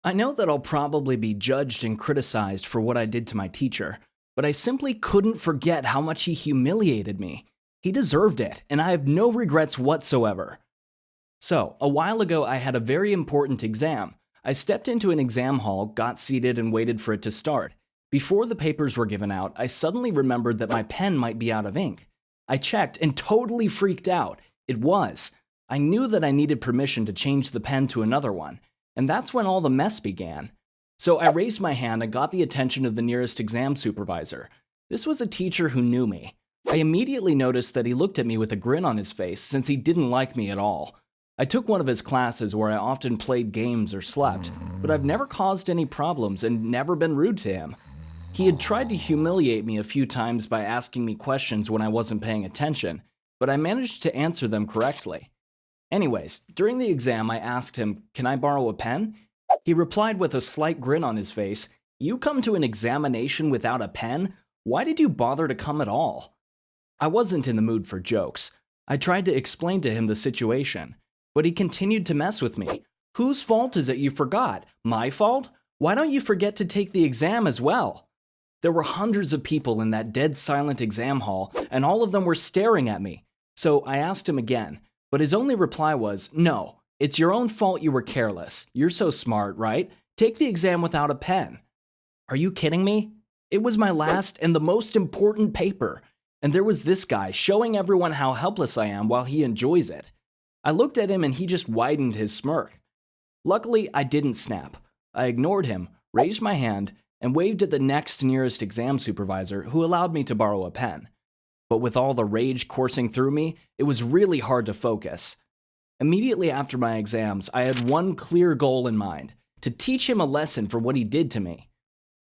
I know that I'll probably be judged and criticized for what I did to my teacher, but I simply couldn't forget how much he humiliated me. He deserved it, and I have no regrets whatsoever. So, a while ago, I had a very important exam. I stepped into an exam hall, got seated, and waited for it to start. Before the papers were given out, I suddenly remembered that my pen might be out of ink. I checked and totally freaked out. It was. I knew that I needed permission to change the pen to another one, and that's when all the mess began. So I raised my hand and got the attention of the nearest exam supervisor. This was a teacher who knew me. I immediately noticed that he looked at me with a grin on his face since he didn't like me at all. I took one of his classes where I often played games or slept, but I've never caused any problems and never been rude to him. He had tried to humiliate me a few times by asking me questions when I wasn't paying attention, but I managed to answer them correctly. Anyways, during the exam I asked him, "Can I borrow a pen?" He replied with a slight grin on his face, "You come to an examination without a pen? Why did you bother to come at all?" I wasn't in the mood for jokes. I tried to explain to him the situation, but he continued to mess with me. "Whose fault is it you forgot? My fault? Why don't you forget to take the exam as well?" There were hundreds of people in that dead silent exam hall, and all of them were staring at me. So I asked him again, but his only reply was, "No, it's your own fault you were careless. You're so smart, right? Take the exam without a pen." Are you kidding me? It was my last and the most important paper, and there was this guy showing everyone how helpless I am while he enjoys it. I looked at him and he just widened his smirk. Luckily, I didn't snap. I ignored him, raised my hand, and waved at the next nearest exam supervisor who allowed me to borrow a pen. But with all the rage coursing through me, it was really hard to focus. Immediately after my exams, I had one clear goal in mind: to teach him a lesson for what he did to me.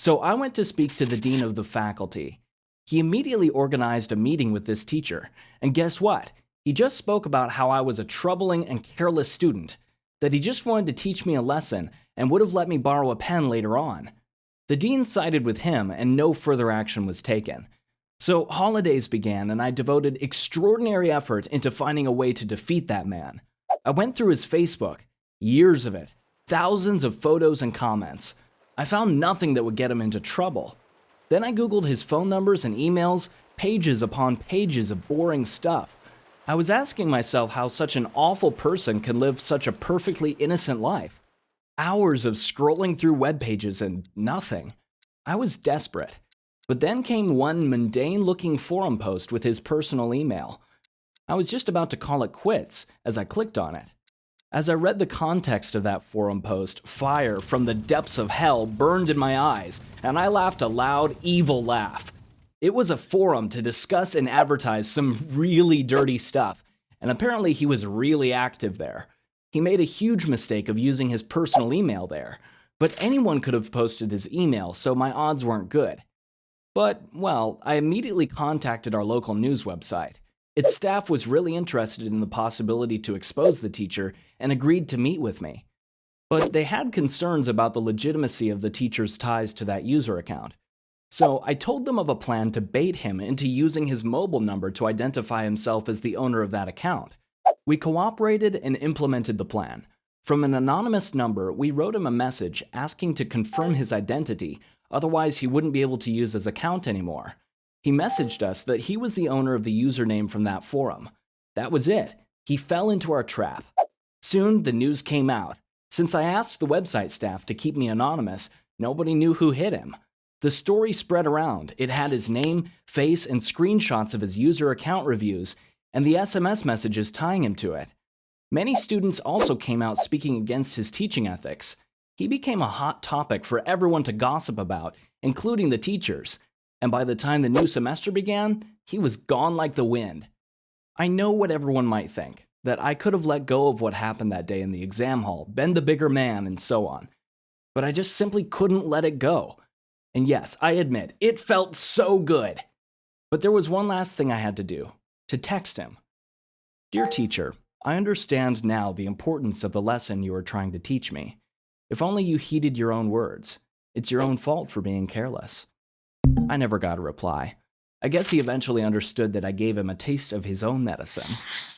So I went to speak to the dean of the faculty. He immediately organized a meeting with this teacher, and guess what? He just spoke about how I was a troubling and careless student, that he just wanted to teach me a lesson and would have let me borrow a pen later on. The dean sided with him, and no further action was taken. So holidays began, and I devoted extraordinary effort into finding a way to defeat that man. I went through his Facebook, years of it, thousands of photos and comments. I found nothing that would get him into trouble. Then I Googled his phone numbers and emails, pages upon pages of boring stuff. I was asking myself how such an awful person can live such a perfectly innocent life. Hours of scrolling through web pages and nothing. I was desperate. But then came one mundane-looking forum post with his personal email. I was just about to call it quits as I clicked on it. As I read the context of that forum post, fire from the depths of hell burned in my eyes, and I laughed a loud, evil laugh. It was a forum to discuss and advertise some really dirty stuff, and apparently he was really active there. He made a huge mistake of using his personal email there, but anyone could have posted his email, so my odds weren't good. But, well, I immediately contacted our local news website. Its staff was really interested in the possibility to expose the teacher and agreed to meet with me. But they had concerns about the legitimacy of the teacher's ties to that user account. So I told them of a plan to bait him into using his mobile number to identify himself as the owner of that account. We cooperated and implemented the plan. From an anonymous number, we wrote him a message asking to confirm his identity, otherwise he wouldn't be able to use his account anymore. He messaged us that he was the owner of the username from that forum. That was it. He fell into our trap. Soon, the news came out. Since I asked the website staff to keep me anonymous, nobody knew who hit him. The story spread around. It had his name, face, and screenshots of his user account reviews, and the SMS messages tying him to it. Many students also came out speaking against his teaching ethics. He became a hot topic for everyone to gossip about, including the teachers. And by the time the new semester began, he was gone like the wind. I know what everyone might think, that I could have let go of what happened that day in the exam hall, been the bigger man, and so on. But I just simply couldn't let it go. And yes, I admit, it felt so good. But there was one last thing I had to do, to text him. "Dear teacher, I understand now the importance of the lesson you are trying to teach me. If only you heeded your own words. It's your own fault for being careless." I never got a reply. I guess he eventually understood that I gave him a taste of his own medicine.